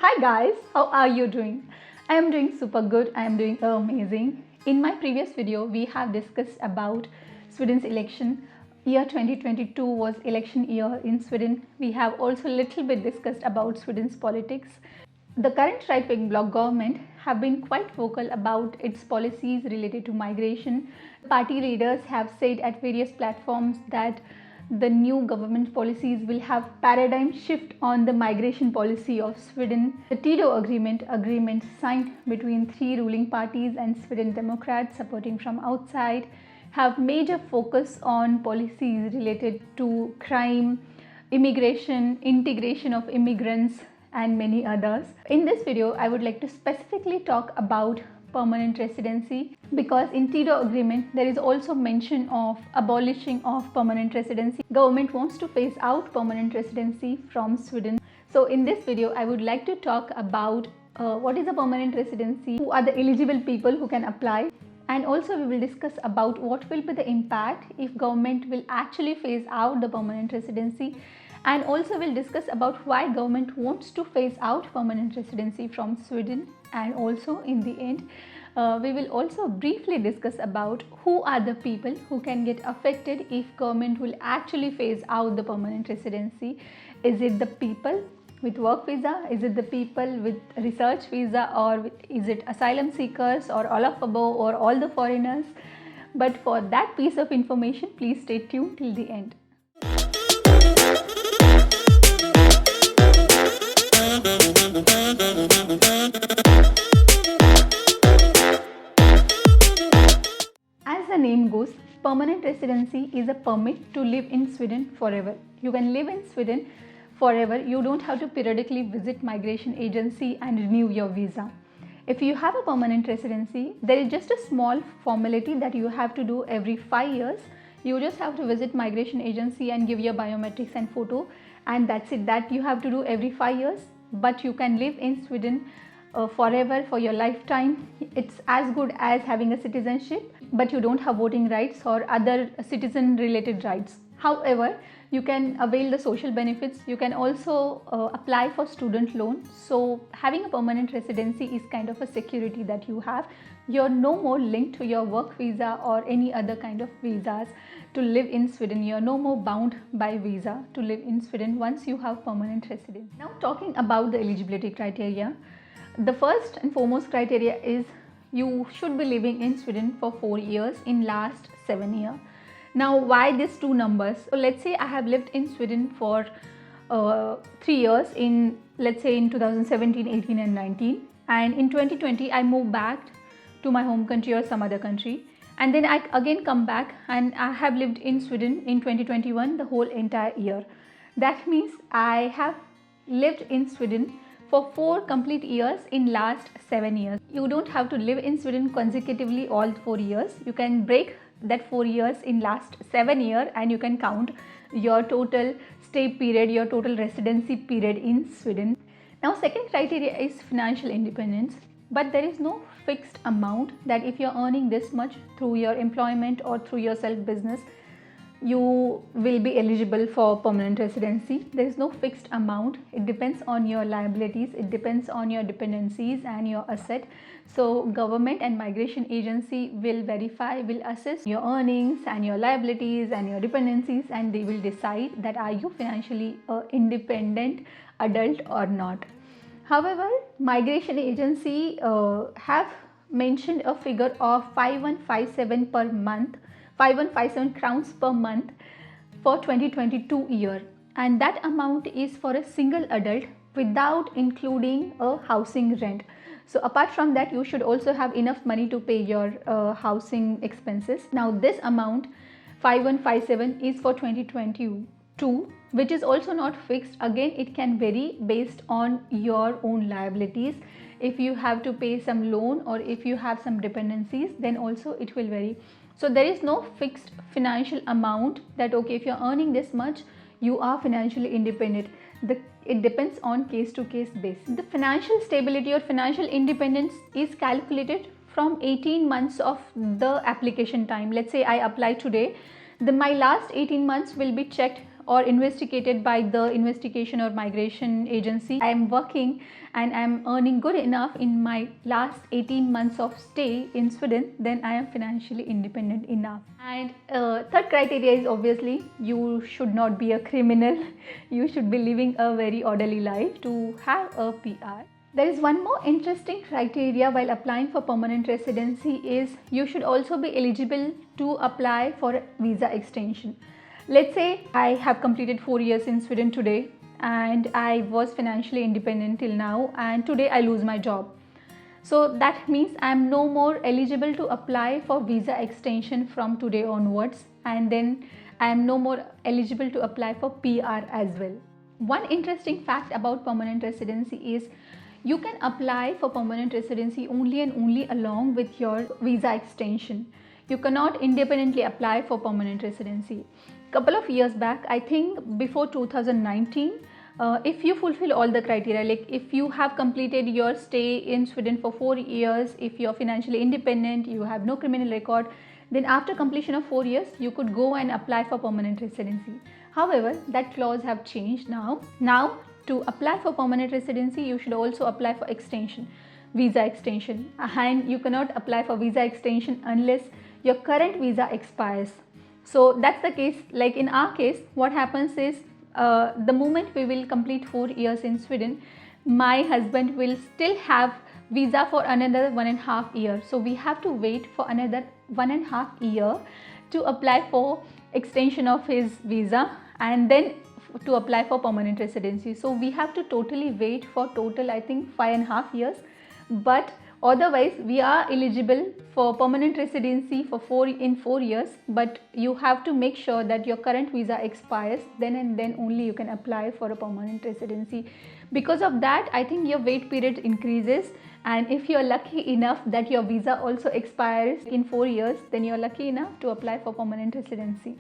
Hi guys, how are you doing? I am doing super good. I am doing amazing. In my previous video, we have discussed about Sweden's election. Year 2022 was election year in Sweden. We have also a little bit discussed about Sweden's politics. The current right-wing bloc government have been quite vocal about its policies related to migration. Party leaders have said at various platforms that the new government policies will have paradigm shift on the migration policy of Sweden. The Tido agreement signed between three ruling parties and Sweden Democrats supporting from outside have major focus on policies related to crime, immigration, integration of immigrants and many others. In this video, I would like to specifically talk about permanent residency, because in Tido agreement there is also mention of abolishing of permanent residency. Government wants to phase out permanent residency from Sweden. So in this video I would like to talk about what is a permanent residency, who are the eligible people who can apply, and also we will discuss about what will be the impact if government will actually phase out the permanent residency, and also we'll discuss about why government wants to phase out permanent residency from Sweden. And also in the end we will also briefly discuss about who are the people who can get affected if government will actually phase out the permanent residency. Is it the people with work visa? Is it the people with research visa? Or is it asylum seekers, or all of above, or all the foreigners? But for that piece of information, please stay tuned till the end. As the name goes, permanent residency is a permit to live in Sweden forever. You can live in Sweden forever. You don't have to periodically visit migration agency and renew your visa. If you have a permanent residency, there is just a small formality that you have to do every 5 years. You just have to visit migration agency and give your biometrics and photo, and that's it. That you have to do every 5 years, but you can live in Sweden forever, for your lifetime. It's as good as having a citizenship, but you don't have voting rights or other citizen related rights. However, you can avail the social benefits. You can also apply for student loan. So having a permanent residency is kind of a security that you have. You're no more linked to your work visa or any other kind of visas to live in Sweden. You're no more bound by visa to live in Sweden once you have permanent residence. Now talking about the eligibility criteria, the first and foremost criteria is you should be living in Sweden for 4 years in last 7 years. Now why these two numbers? So let's say I have lived in Sweden for 3 years in, let's say, in 2017, 18 and 19, and in 2020 I moved back to my home country or some other country, and then I again come back and I have lived in Sweden in 2021 the whole entire year. That means I have lived in Sweden for 4 complete years in last 7 years. You don't have to live in Sweden consecutively all 4 years. You can break that 4 years in last 7 years and you can count your total stay period, your total residency period in Sweden. Now second criteria is financial independence, but there is no fixed amount that if you're earning this much through your employment or through your self business, you will be eligible for permanent residency. There is no fixed amount. It depends on your liabilities, it depends on your dependencies and your asset. So government and migration agency will verify, will assess your earnings and your liabilities and your dependencies, and they will decide that are you financially independent adult or not. However, migration agency have mentioned a figure of 5157 per month, 5157 crowns per month for 2022 year, and that amount is for a single adult without including a housing rent. So apart from that, you should also have enough money to pay your housing expenses. Now this amount 5157 is for 2022, which is also not fixed. Again, it can vary based on your own liabilities. If you have to pay some loan or if you have some dependencies, then also it will vary. So there is no fixed financial amount that okay, if you're earning this much, you are financially independent. It depends on case to case basis. The financial stability or financial independence is calculated from 18 months of the application time. Let's say I apply today, my last 18 months will be checked or investigated by the investigation or migration agency. I am working and I am earning good enough in my last 18 months of stay in Sweden, then I am financially independent enough. And third criteria is obviously you should not be a criminal. You should be living a very orderly life to have a PR. There is one more interesting criteria while applying for permanent residency is you should also be eligible to apply for visa extension. Let's say I have completed 4 years in Sweden today and I was financially independent till now, and today I lose my job. So that means I am no more eligible to apply for visa extension from today onwards, and then I am no more eligible to apply for PR as well. One interesting fact about permanent residency is you can apply for permanent residency only and only along with your visa extension. You cannot independently apply for permanent residency. Couple of years back, I think before 2019, if you fulfill all the criteria, like if you have completed your stay in Sweden for 4 years, if you are financially independent, you have no criminal record, then after completion of 4 years, you could go and apply for permanent residency. However, that clause have changed now. Now, to apply for permanent residency, you should also apply for extension, visa extension, and you cannot apply for visa extension unless your current visa expires. So that's the case. Like in our case, what happens is the moment we will complete 4 years in Sweden, my husband will still have visa for another 1.5 years. So we have to wait for another 1.5 years to apply for extension of his visa and then to apply for permanent residency. So we have to totally wait for total, I think, 5.5 years. But otherwise, we are eligible for permanent residency for 4 years. But you have to make sure that your current visa expires. Then and then only you can apply for a permanent residency. Because of that, I think your wait period increases. And if you are lucky enough that your visa also expires in 4 years, then you are lucky enough to apply for permanent residency.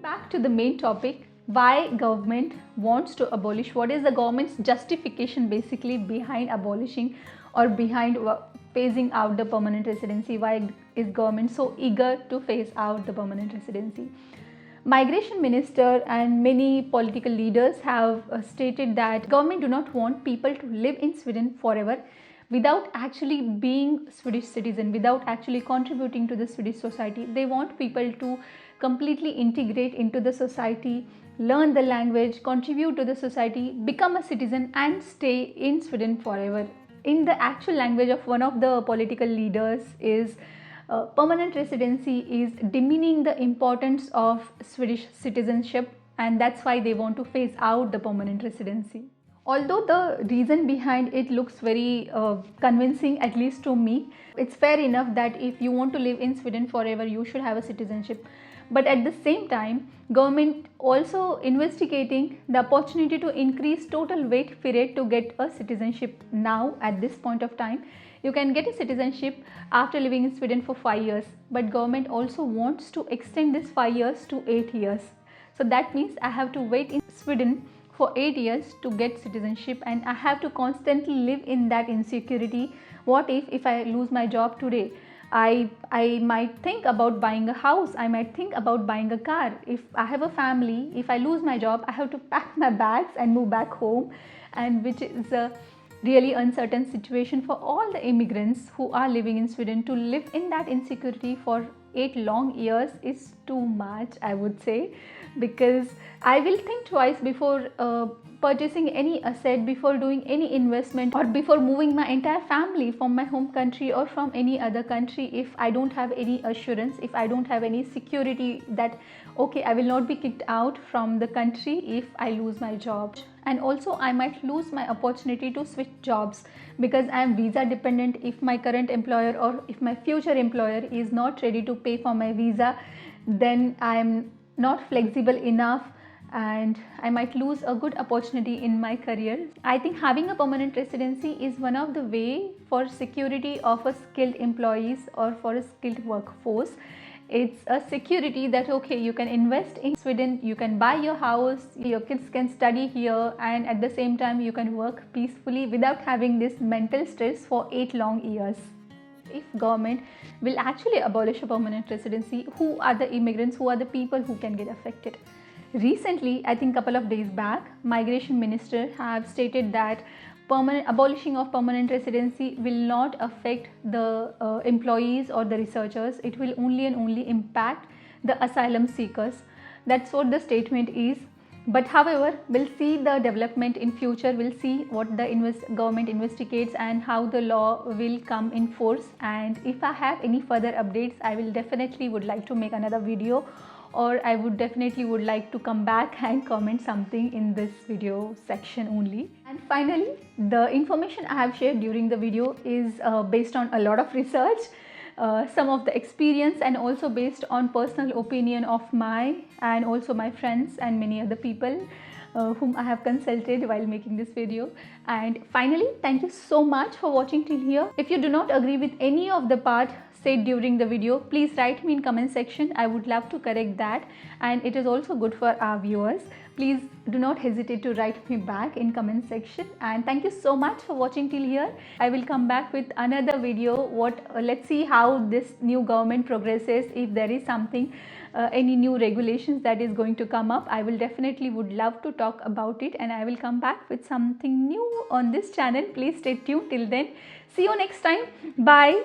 Back to the main topic. Why government wants to abolish, what is the government's justification basically behind abolishing or behind phasing out the permanent residency? Why is government so eager to phase out the permanent residency? Migration minister and many political leaders have stated that government do not want people to live in Sweden forever without actually being Swedish citizen, without actually contributing to the Swedish society. They want people to completely integrate into the society, learn the language, contribute to the society, become a citizen and stay in Sweden forever. In the actual language of one of the political leaders is permanent residency is demeaning the importance of Swedish citizenship, and that's why they want to phase out the permanent residency. Although the reason behind it looks very convincing, at least to me, it's fair enough that if you want to live in Sweden forever, you should have a citizenship. But at the same time, government also investigating the opportunity to increase total wait period to get a citizenship now at this point of time. You can get a citizenship after living in Sweden for 5 years, but government also wants to extend this 5 years to 8 years. So that means I have to wait in Sweden for 8 years to get citizenship, and I have to constantly live in that insecurity. What if I lose my job today? I might think about buying a house, I might think about buying a car. If I have a family, if I lose my job, I have to pack my bags and move back home, and which is a really uncertain situation for all the immigrants who are living in Sweden. To live in that insecurity for 8 long years is too much, I would say, because I will think twice before purchasing any asset, before doing any investment, or before moving my entire family from my home country or from any other country if I don't have any assurance, if I don't have any security that okay, I will not be kicked out from the country if I lose my job. And also I might lose my opportunity to switch jobs because I am visa dependent. If my current employer or if my future employer is not ready to pay for my visa, then I am not flexible enough and I might lose a good opportunity in my career. I think having a permanent residency is one of the way for security of a skilled employees or for a skilled workforce. It's a security that okay, you can invest in Sweden, you can buy your house, your kids can study here, and at the same time you can work peacefully without having this mental stress for 8 long years. If government will actually abolish a permanent residency, who are the immigrants, who are the people who can get affected? Recently, I think couple of days back, Migration Minister have stated that abolishing of permanent residency will not affect the employees or the researchers. It will only and only impact the asylum seekers. That's what the statement is. But however, we'll see the development in future. We'll see what the government investigates and how the law will come in force. And if I have any further updates, I will definitely would like to make another video, or I would definitely would like to come back and comment something in this video section only. And finally, the information I have shared during the video is based on a lot of research, some of the experience, and also based on personal opinion of my and also my friends and many other people whom I have consulted while making this video. And finally, thank you so much for watching till here. If you do not agree with any of the part said during the video, please write me in comment section. I would love to correct that, and it is also good for our viewers. Please do not hesitate to write me back in comment section. And thank you so much for watching till here. I will come back with another video. Let's see how this new government progresses. If there is something, any new regulations that is going to come up, I will definitely would love to talk about it, and I will come back with something new on this channel. Please stay tuned till then. See you next time. Bye.